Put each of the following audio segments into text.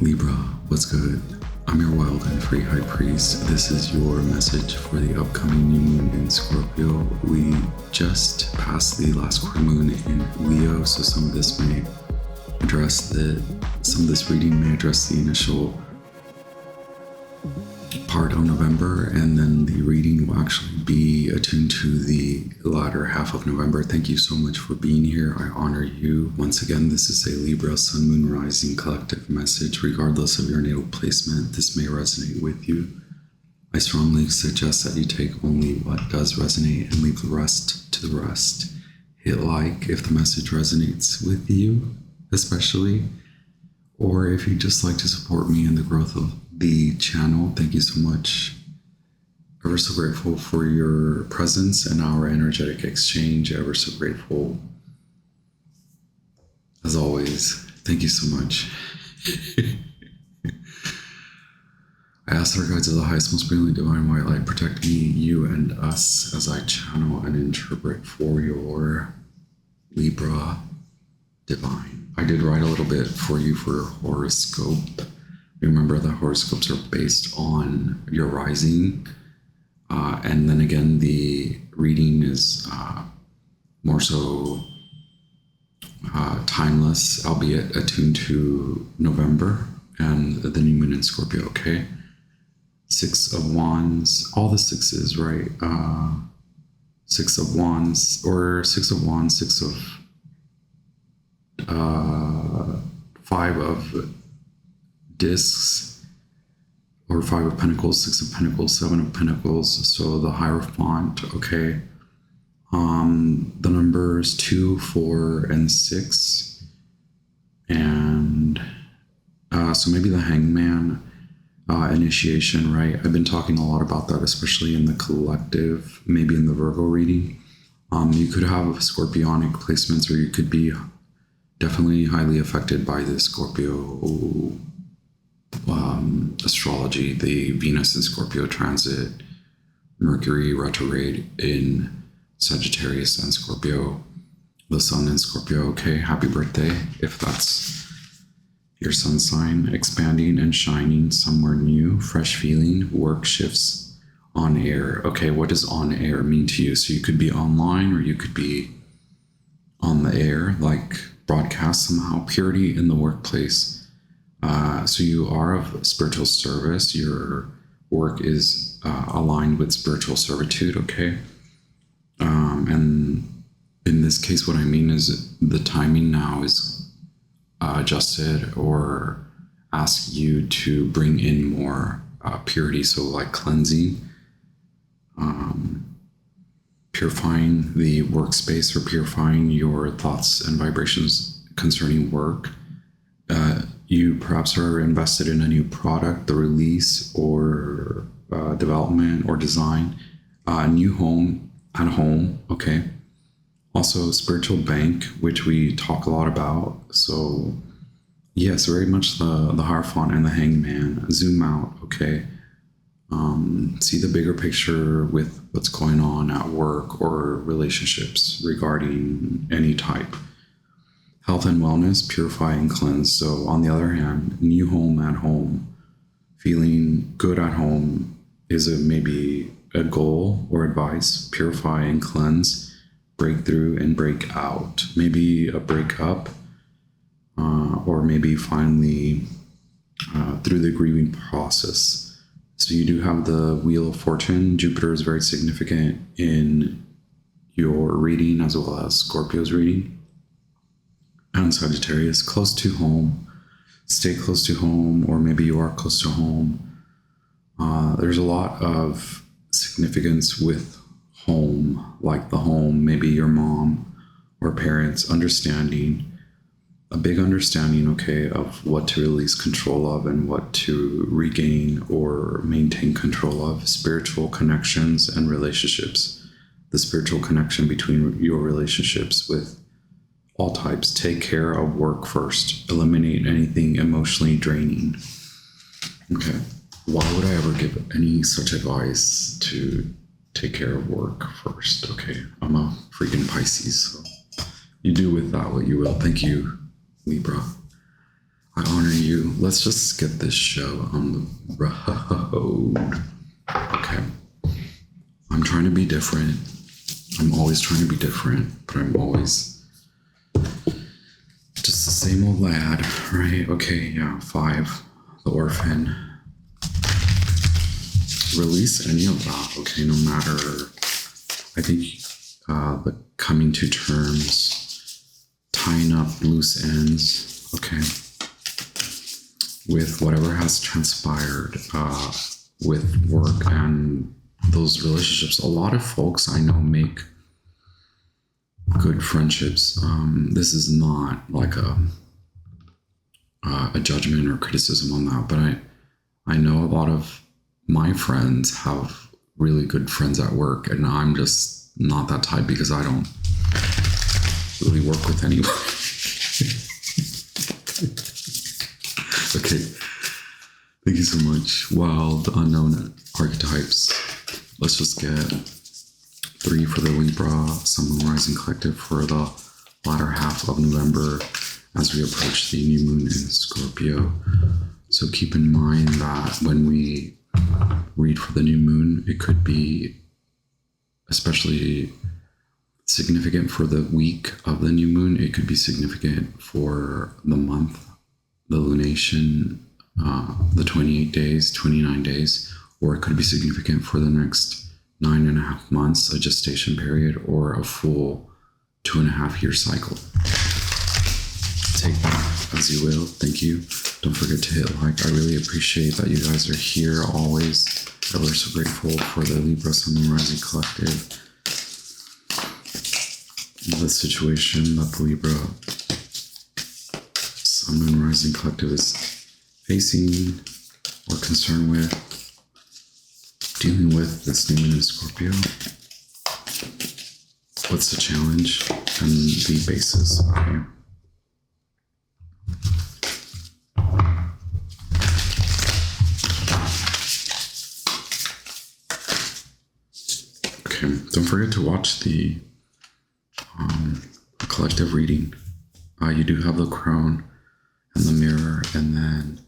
Libra, what's good? I'm your wild and free high priest. This is your message for the upcoming new moon in Scorpio. We just passed the last quarter moon in Leo, so some of this reading may address the initial part of November, and then the reading will actually be attuned to the latter half of November. Thank you so much for being here. I honor you. Once again, this is a Libra Sun, Moon, Rising collective message. Regardless of your natal placement, this may resonate with you. I strongly suggest that you take only what does resonate and leave the rest to the rest. Hit like if the message resonates with you, especially, or if you just like to support me in the growth of the channel. Thank you so much. Ever so grateful for your presence and our energetic exchange. Ever so grateful. As always, thank you so much. I ask our guides of the highest, most brilliant divine white light, protect me, you, and us as I channel and interpret for your Libra divine. I did write a little bit for you for horoscope. Remember that horoscopes are based on your rising. And then again, the reading is more so timeless, albeit attuned to November and the new moon in Scorpio, okay? Six of Wands, all the sixes, right? Six of Wands, or Six of Wands, Five of Discs, or Five of Pentacles, Six of Pentacles, Seven of Pentacles, so the Hierophant, okay? The numbers 2, 4, and 6, and so maybe the Hangman, initiation, right? I've been talking a lot about that, especially in the collective, maybe in the Virgo reading. You could have Scorpionic placements, or you could be definitely highly affected by the Scorpio astrology, the Venus in Scorpio transit, Mercury retrograde in Sagittarius and Scorpio, the Sun in Scorpio. Okay, happy birthday if that's your sun sign. Expanding and shining somewhere new, fresh feeling, work shifts, on air. Okay, what does on air mean to you? So you could be online, or you could be on the air, like broadcast somehow. Purity in the workplace. So you are of spiritual service. Your work is aligned with spiritual servitude, okay? And in this case, what I mean is the timing now is adjusted, or ask you to bring in more purity. So like cleansing, purifying the workspace, or purifying your thoughts and vibrations concerning work. You perhaps are invested in a new product, the release, or development or design, a new home at home, okay? Also spiritual bank, which we talk a lot about. So yes, very much the Hierophant and the Hangman. Zoom out, okay? See the bigger picture with what's going on at work or relationships regarding any type. Health and wellness, purify and cleanse. So on the other hand, new home at home, feeling good at home is maybe a goal or advice. Purify and cleanse, breakthrough and break out. Maybe a breakup, or maybe finally through the grieving process. So you do have the Wheel of Fortune. Jupiter is very significant in your reading, as well as Scorpio's reading. And Sagittarius, close to home. Stay close to home, or maybe you are close to home. There's a lot of significance with home, like the home, maybe your mom or parents, understanding, a big understanding, okay, of what to release control of and what to regain or maintain control of. Spiritual connections and relationships. The spiritual connection between your relationships with all types. Take care of work first. Eliminate anything emotionally draining. Okay. Why would I ever give any such advice to take care of work first? Okay. I'm a freaking Pisces, so you do with that what you will. Thank you, Libra. I honor you. Let's just get this show on the road. Okay. I'm trying to be different. I'm always trying to be different, but I'm always just the same old lad, right? Okay, yeah, 5, the orphan. Release any of that, okay, no matter, I think the coming to terms, tying up loose ends, okay, with whatever has transpired with work and those relationships. A lot of folks I know make good friendships. This is not like a judgment or criticism on that, but I know a lot of my friends have really good friends at work, and I'm just not that type because I don't really work with anyone. Okay, thank you so much. Wild unknown archetypes. Let's just get 3 for the Libra Sun, Moon, Rising Collective for the latter half of November as we approach the new moon in Scorpio. So keep in mind that when we read for the new moon, it could be especially significant for the week of the new moon. It could be significant for the month, the lunation, the 28 days, 29 days, or it could be significant for the next 9.5 months, a gestation period, or a full 2.5-year cycle. Take that as you will. Thank you. Don't forget to hit like. I really appreciate that you guys are here always. We're so grateful for the Libra Sun, Moon, Rising Collective. The situation that the Libra Sun, Moon, Rising Collective is facing or concerned with, dealing with this new moon in Scorpio. What's the challenge and the basis? Okay. Okay, don't forget to watch the collective reading. You do have the crown and the mirror and then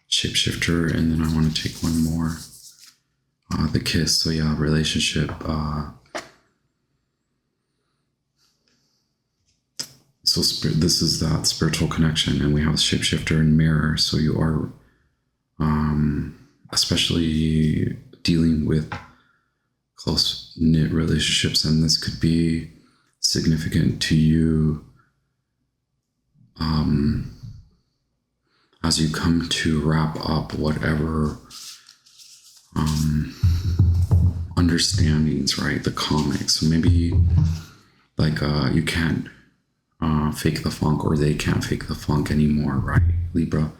shapeshifter, and then I want to take one more. The kiss. So yeah, relationship. So this is that spiritual connection, and we have a shapeshifter and mirror. So you are especially dealing with close-knit relationships, and this could be significant to you as you come to wrap up whatever understandings, right? The comics. So maybe like you can't fake the funk, or they can't fake the funk anymore, right, Libra?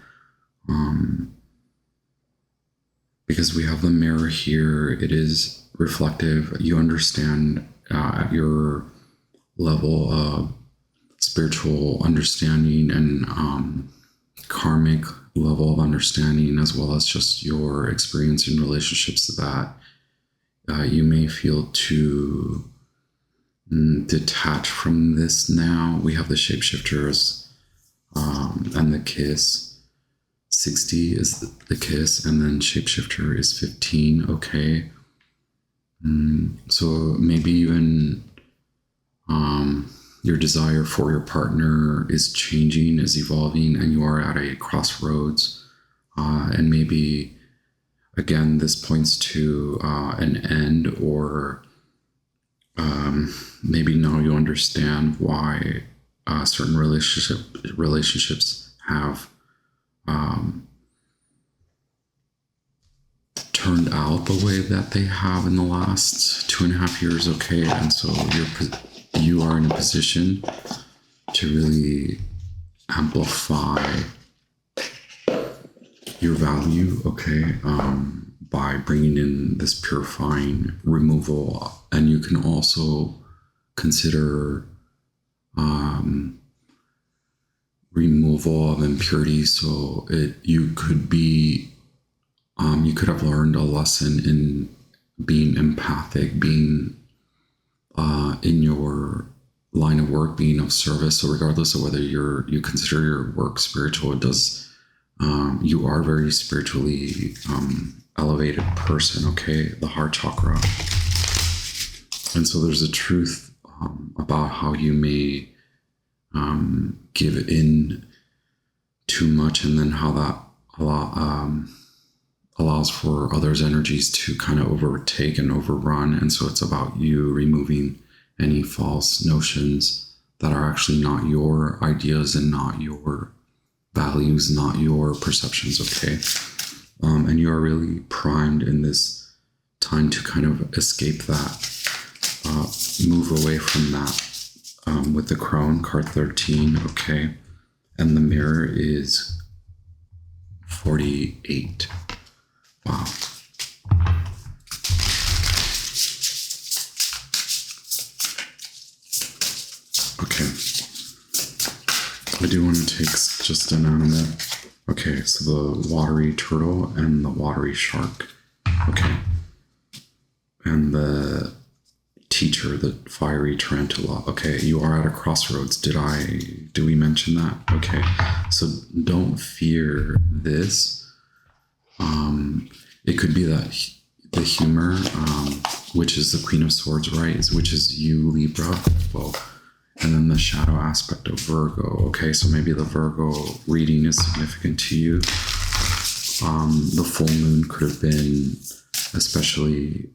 Because we have the mirror here, it is reflective. You understand at your level of spiritual understanding and karmic level of understanding, as well as just your experience in relationships, that you may feel too detached from this now. We have the shapeshifters and the kiss. 60 is the kiss, and then shapeshifter is 15. Okay. So maybe even your desire for your partner is changing, is evolving, and you are at a crossroads. And maybe, again, this points to an end, or maybe now you understand why certain relationships have turned out the way that they have in the last 2.5 years. Okay, and so you are in a position to really amplify your value, okay, by bringing in this purifying removal. And you can also consider removal of impurities. So you could have learned a lesson in being empathic, being in your line of work, being of service. So regardless of whether you consider your work spiritual, it does You are very spiritually elevated person, okay? The heart chakra. And so there's a truth about how you may give in too much, and then how that allows for others' energies to kind of overtake and overrun. And so it's about you removing any false notions that are actually not your ideas and not your values, not your perceptions, okay? And you are really primed in this time to kind of escape that, move away from that, with the Crone, card 13, okay? And the mirror is 48. Wow. Okay. I do want to take just an animal. Okay, so the watery turtle and the watery shark. Okay. And the teacher, the fiery tarantula. Okay, you are at a crossroads. Do we mention that? Okay. So don't fear this. It could be that the humor, which is the Queen of Swords, right? Which is you, Libra. Well, and then the shadow aspect of Virgo. Okay, so maybe the Virgo reading is significant to you. The full moon could have been especially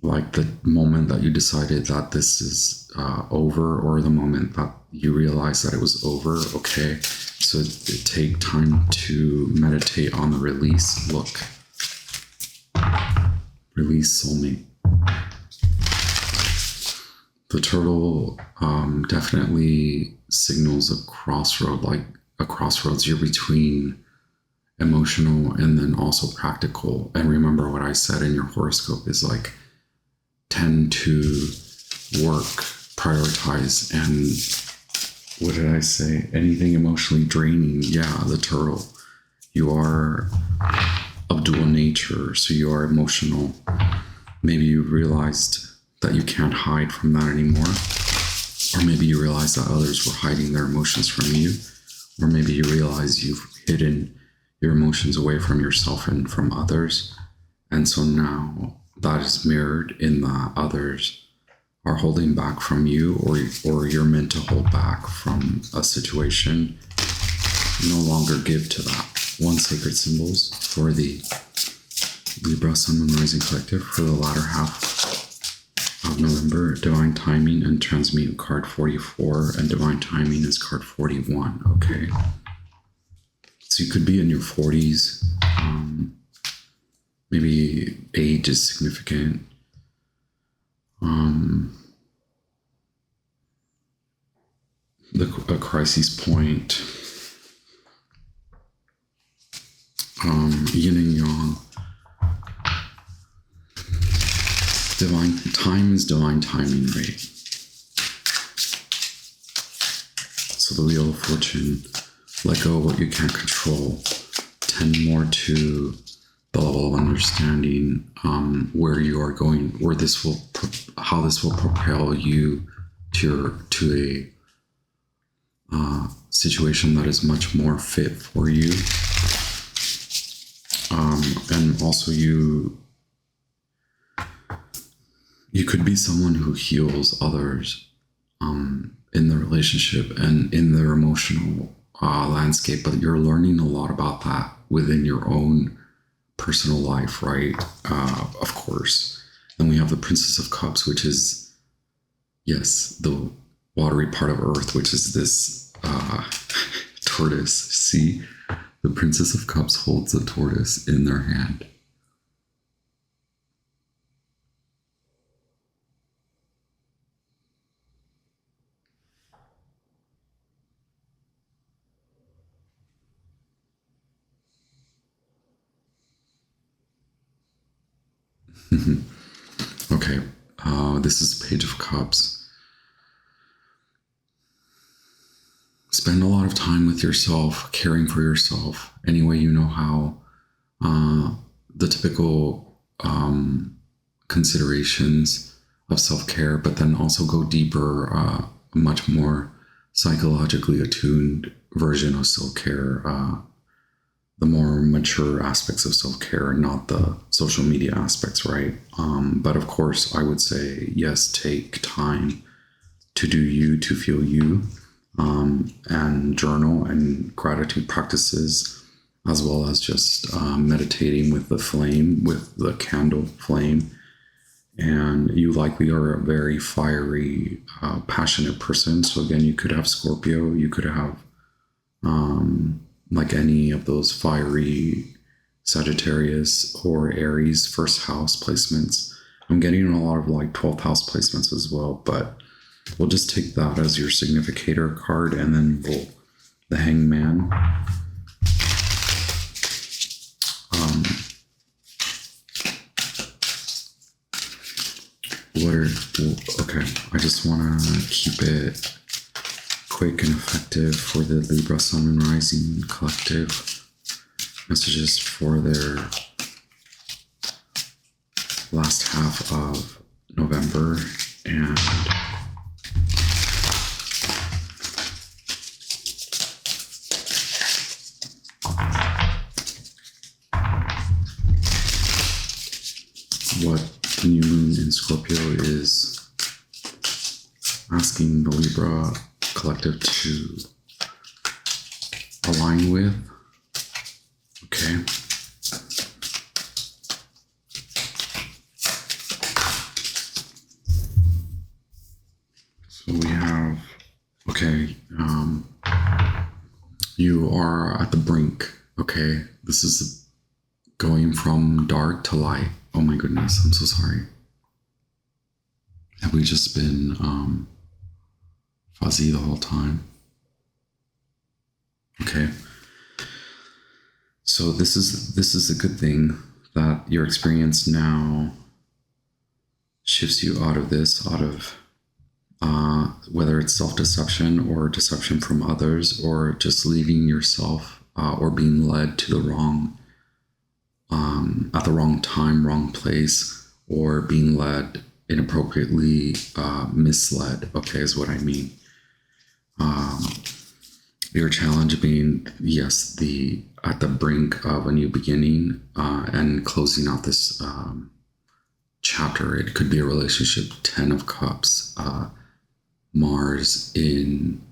like the moment that you decided that this is over, or the moment that you realized that it was over. Okay, so take time to meditate on the release. Look, release, soulmate. The turtle definitely signals a crossroad, like a crossroads. You're between emotional and then also practical. And remember what I said in your horoscope is like, tend to work, prioritize, and what did I say? Anything emotionally draining. Yeah, the turtle. You are of dual nature, so you are emotional. Maybe you realized that you can't hide from that anymore. Or maybe you realize that others were hiding their emotions from you. Or maybe you realize you've hidden your emotions away from yourself and from others. And so now that is mirrored in that others are holding back from you, or you're meant to hold back from a situation. No longer give to that. One sacred symbols for the Libra Sun, Moon, Rising Collective for the latter half of November. Divine Timing and Transmute, card 44, and Divine Timing is card 41. Okay. So you could be in your 40s. Maybe age is significant. A crisis point. Yin and yang. Divine time is divine timing, right? So the Wheel of Fortune, let go of what you can't control. Tend more to the level of understanding where you are going, where this will, how this will propel you to a situation that is much more fit for you. And also you could be someone who heals others in the relationship and in their emotional landscape, but you're learning a lot about that within your own personal life, right? Of course. Then we have the Princess of Cups, which is, yes, the watery part of Earth, which is this tortoise. See, the Princess of Cups holds a tortoise in their hand. Okay, this is Page of Cups. Spend a lot of time with yourself, caring for yourself any way you know how. The typical considerations of self-care, but then also go deeper, much more psychologically attuned version of self-care, the more mature aspects of self-care, not the social media aspects, right? But of course, I would say, yes, take time to do you, to feel you, and journal and gratitude practices, as well as just meditating with the flame, with the candle flame. And you likely are a very fiery, passionate person. So again, you could have Scorpio, you could have like any of those fiery Sagittarius or Aries first house placements. I'm getting a lot of like 12th house placements as well, but we'll just take that as your significator card, and then the Hangman. Okay, I just want to keep it quick and effective for the Libra Sun and Rising collective. Messages for their last half of November, and what the new moon in Scorpio is asking the Libra collective to align with. Okay. So we have, okay, you are at the brink. Okay. This is going from dark to light. Oh my goodness, I'm so sorry. Have we just been fuzzy the whole time? Okay. So this is a good thing that your experience now shifts you out of this, out of whether it's self-deception or deception from others, or just leaving yourself or being led to the wrong, at the wrong time, wrong place, or being led inappropriately, misled, okay, is what I mean. Your challenge being, yes, at the brink of a new beginning, and closing out this chapter. It could be a relationship, 10 of Cups, Mars in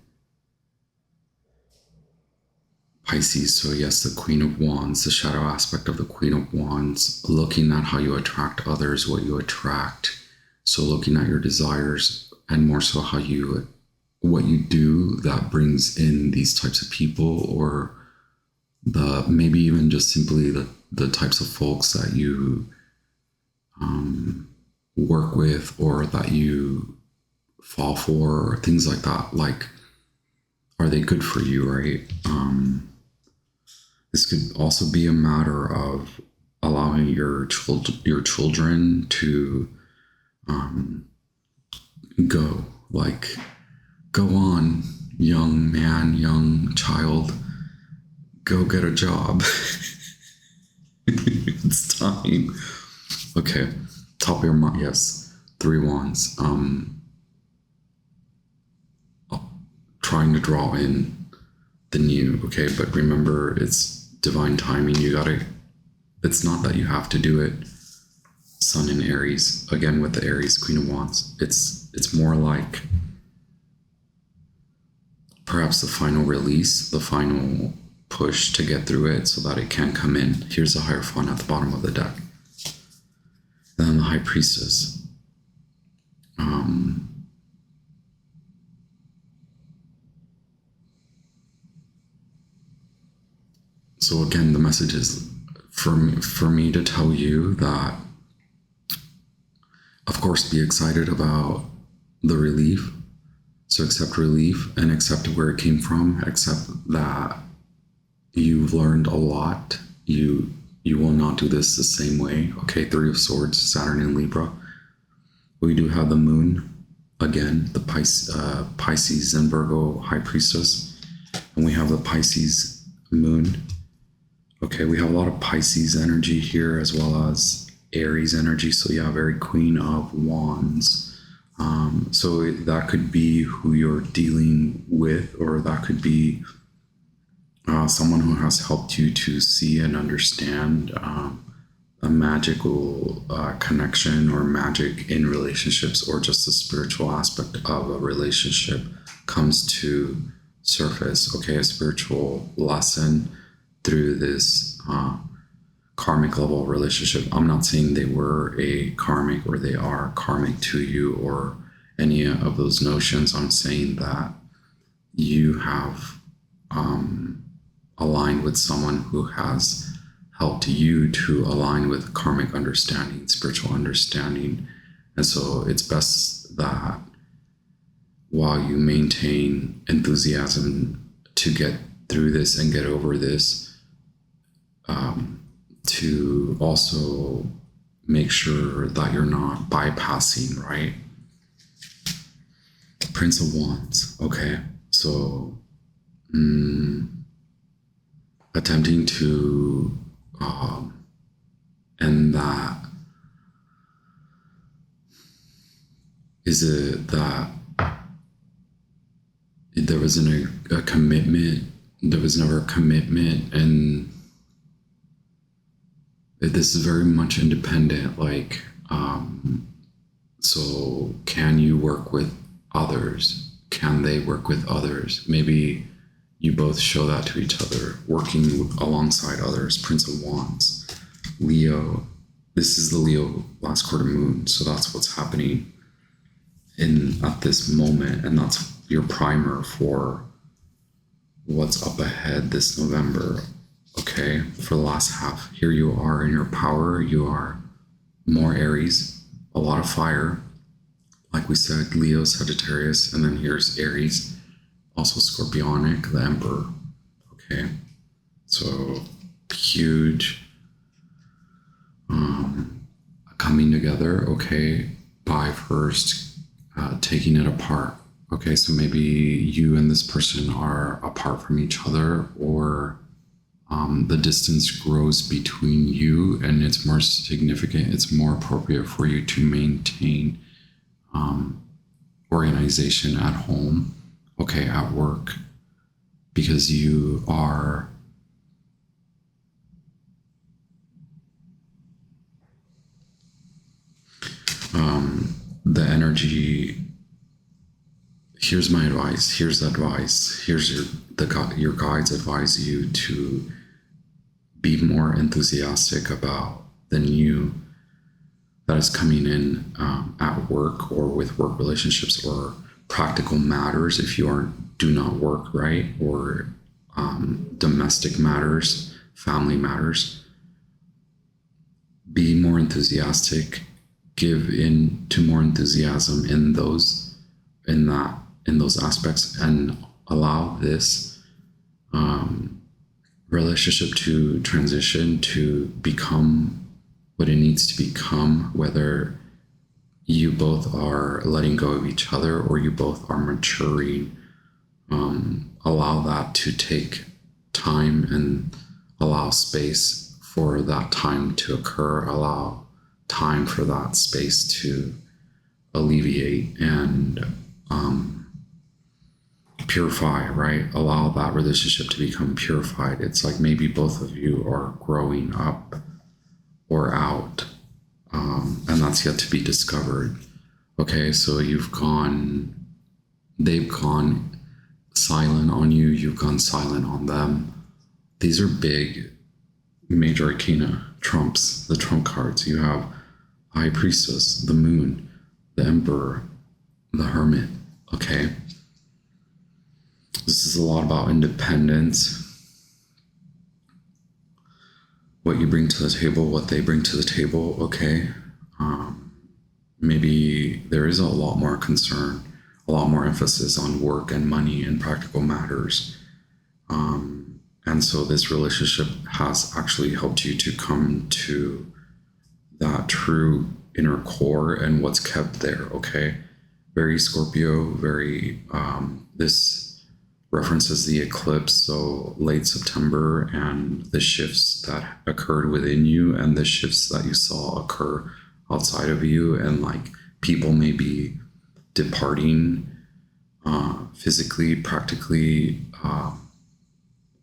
Pisces. So yes, the Queen of Wands, the shadow aspect of the Queen of Wands, looking at how you attract others, what you attract. So looking at your desires, and more so what you do that brings in these types of people, or maybe even just simply the types of folks that you work with, or that you fall for, or things like that. Like, are they good for you, right? This could also be a matter of allowing your children to go on, young man, young child, go get a job. It's time. Okay, top of your mind, yes. 3 Wands. Trying to draw in the new, okay, but remember, it's divine timing. It's not that you have to do it. Sun in Aries, again with the Aries, Queen of Wands. It's more like perhaps the final release, the final push to get through it so that it can come in. Here's the Hierophant at the bottom of the deck. Then the High Priestess. So again, the message is for me to tell you that, of course, be excited about the relief. So accept relief and accept where it came from. Accept that you've learned a lot. You will not do this the same way. Okay, 3 of Swords, Saturn in Libra. We do have the Moon, again, the Pisces and Virgo High Priestess. And we have the Pisces Moon. Okay, we have a lot of Pisces energy here, as well as Aries energy. So yeah, very Queen of Wands. So that could be who you're dealing with, or that could be someone who has helped you to see and understand a magical connection or magic in relationships, or just the spiritual aspect of a relationship comes to surface. Okay, a spiritual lesson through this karmic level relationship. I'm not saying they were a karmic or they are karmic to you or any of those notions. I'm saying that you have aligned with someone who has helped you to align with karmic understanding, spiritual understanding. And so it's best that while you maintain enthusiasm to get through this and get over this, to also make sure that you're not bypassing, right? Prince of Wands. Okay, so attempting to end that. Is it that there wasn't a commitment? There was never a commitment, and this is very much independent. Like, so can you work with others? Can they work with others? Maybe you both show that to each other, working alongside others. Prince of Wands, Leo. This is the Leo last quarter moon, so that's what's happening at this moment, and that's your primer for what's up ahead this November. Okay, for the last half, here you are in your power. You are more Aries, a lot of fire, like we said, Leo, Sagittarius, and then here's Aries, also Scorpionic, the Emperor. Okay, so huge coming together. Okay, by first taking it apart. Okay, so maybe you and this person are apart from each other, or the distance grows between you, and it's more significant. It's more appropriate for you to maintain organization at home, okay, at work, because you are the energy. Here's my advice. Here's advice. Here's your guides advise you to be more enthusiastic about the new that is coming in at work, or with work relationships, or practical matters if you do not work, right? Or domestic matters, family matters. Be more enthusiastic. Give in to more enthusiasm in those aspects, and allow this relationship to transition to become what it needs to become, whether you both are letting go of each other or you both are maturing. Allow that to take time, and allow space for that time to occur. Allow time for that space to alleviate and purify, right? Allow that relationship to become purified. It's like maybe both of you are growing up or out, and that's yet to be discovered. Okay, so they've gone silent on you, you've gone silent on them. These are big major arcana trumps, the trump cards. You have High Priestess, the Moon, the Emperor, the Hermit. Okay, this is a lot about independence, what you bring to the table, what they bring to the table. Okay, maybe there is a lot more concern, a lot more emphasis on work and money and practical matters. And so this relationship has actually helped you to come to that true inner core and what's kept there. Okay, very Scorpio, very this references the eclipse, so late September, and the shifts that occurred within you and the shifts that you saw occur outside of you, and like people may be departing physically, practically,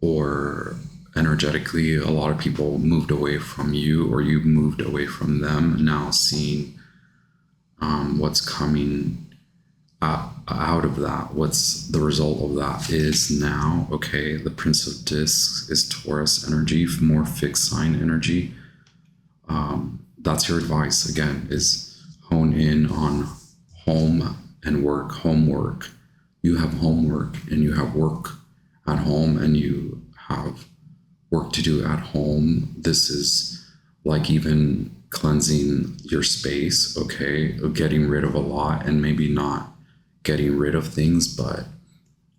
or energetically, a lot of people moved away from you, or you moved away from them. Now seeing what's coming out of that, what's the result of that is now, okay, the Prince of Discs is Taurus energy, more fixed sign energy. That's your advice, again, is hone in on home and work, homework. You have homework and you have work at home, and you have work to do at home. This is like even cleansing your space, okay, getting rid of a lot, and maybe not getting rid of things, but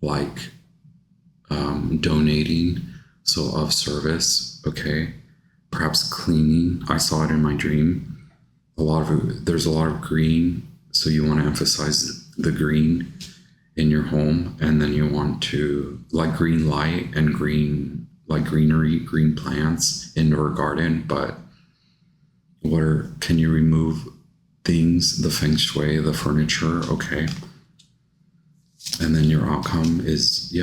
like donating, so of service, okay, perhaps cleaning. I saw it in my dream. There's a lot of green, so you want to emphasize the green in your home, and then you want to like green light and green, like greenery, green plants, indoor garden. But can you remove things, the feng shui, the furniture, okay? And then your outcome is,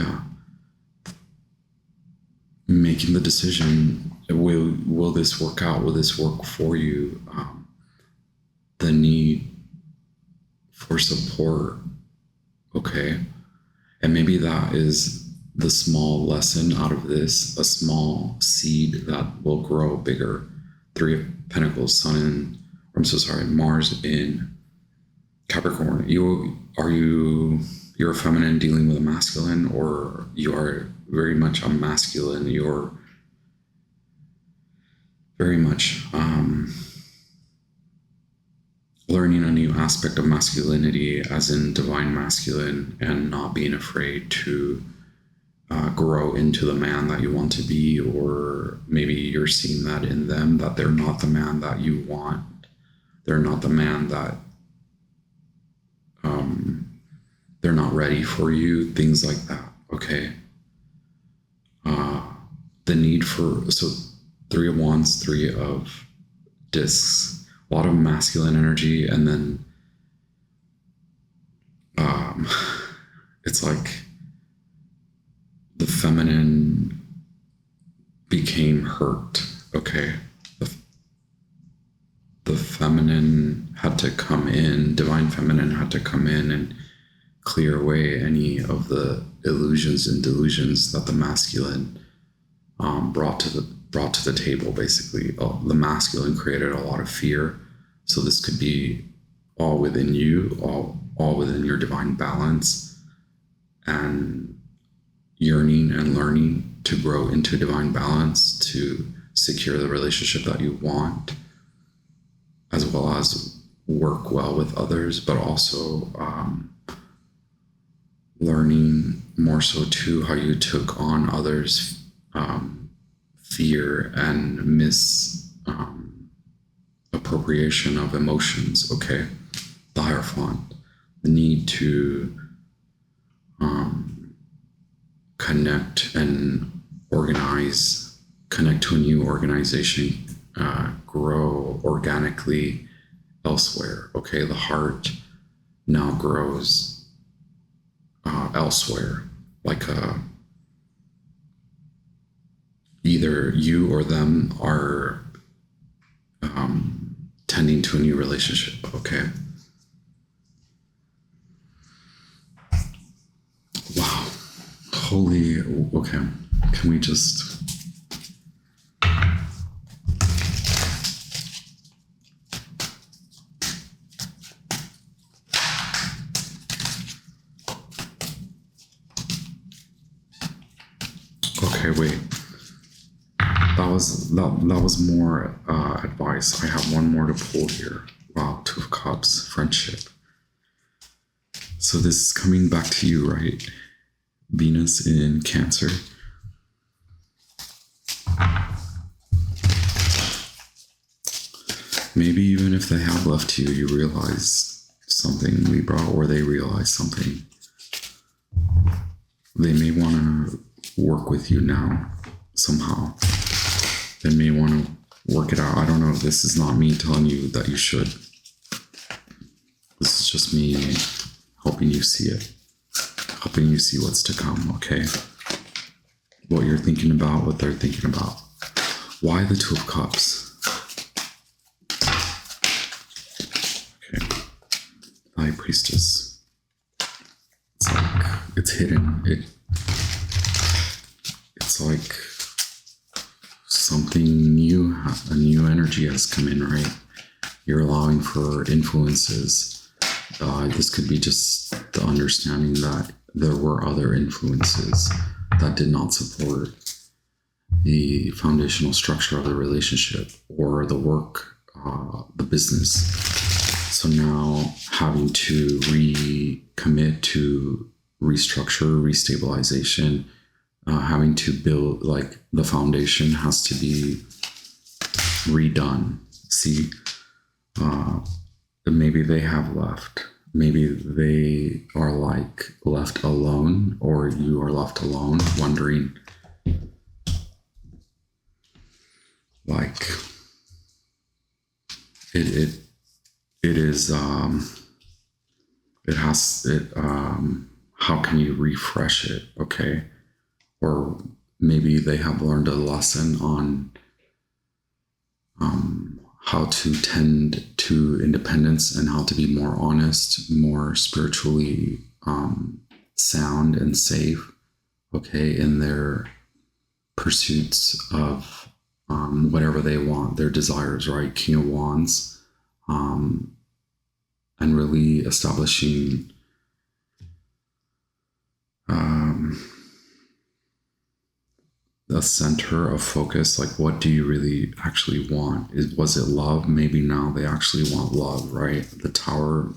making the decision, will this work out? Will this work for you? The need for support, okay? And maybe that is the small lesson out of this, a small seed that will grow bigger. Three of Pentacles, Mars in Capricorn. You're a feminine dealing with a masculine, or you are very much a masculine. You're very much learning a new aspect of masculinity, as in divine masculine, and not being afraid to grow into the man that you want to be. Or maybe you're seeing that in them, that they're not the man that you want. They're not the man that they're not ready for you, things like that, okay? The need for, so Three of Wands, Three of Discs, a lot of masculine energy, and then it's like the feminine became hurt, okay? The feminine had to come in, divine feminine had to come in and clear away any of the illusions and delusions that the masculine brought to the table. Basically, the masculine created a lot of fear, so this could be all within you, all within your divine balance, and yearning and learning to grow into divine balance, to secure the relationship that you want, as well as work well with others, but also learning more so too how you took on others' fear and appropriation of emotions, okay? The Hierophant, the need to connect and organize, connect to a new organization, grow organically elsewhere, okay? The heart now grows elsewhere, like either you or them are tending to a new relationship, okay? Wow. Holy, okay. Can we just... Okay, wait. That was more advice. I have one more to pull here. Wow, Two of Cups, friendship. So this is coming back to you, right? Venus in Cancer. Maybe even if they have left you, you realize something, Libra, or they realize something. They may want to work with you now somehow. They may want to work it out. I don't know. This is not me telling you that you should. This is just me helping you see it, helping you see what's to come, okay? what you're thinking about, what they're thinking about. Why the Two of Cups? Okay. High Priestess. It's like, it's hidden. It's like something new, a new energy has come in, right? You're allowing for influences. This could be just the understanding that there were other influences that did not support the foundational structure of the relationship or the work, the business. So now having to recommit to restructure, restabilization, having to build, like the foundation has to be redone. See, maybe they have left. Maybe they are like left alone, or you are left alone, wondering, like, it is, how can you refresh it? Okay. Or maybe they have learned a lesson on, how to tend to independence and how to be more honest, more spiritually sound and safe, okay, in their pursuits of whatever they want, their desires, right? King of Wands, and really establishing the center of focus. Like, what do you really actually want? Was it love? Maybe now they actually want love, right? The Tower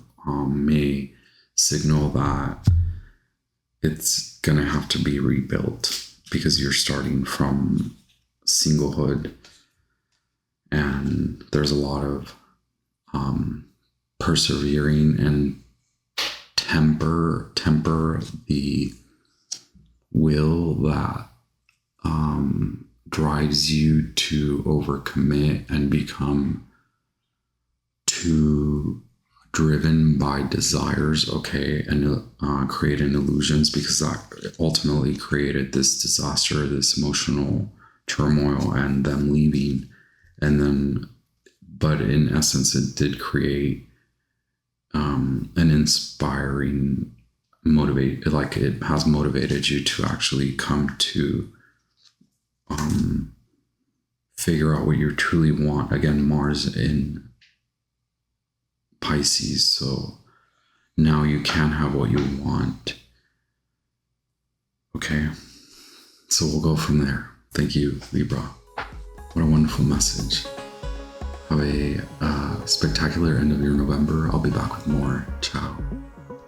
may signal that it's gonna have to be rebuilt because you're starting from singlehood, and there's a lot of persevering and temper the will that drives you to overcommit and become too driven by desires, okay, and create an illusions, because that ultimately created this disaster, this emotional turmoil, and them leaving. And then, but in essence, it did create an inspiring like it has motivated you to actually come to figure out what you truly want. Again, Mars in Pisces, so now you can have what you want. Okay, so we'll go from there. Thank you, Libra. What a wonderful message. Have a spectacular end of your November. I'll be back with more chat.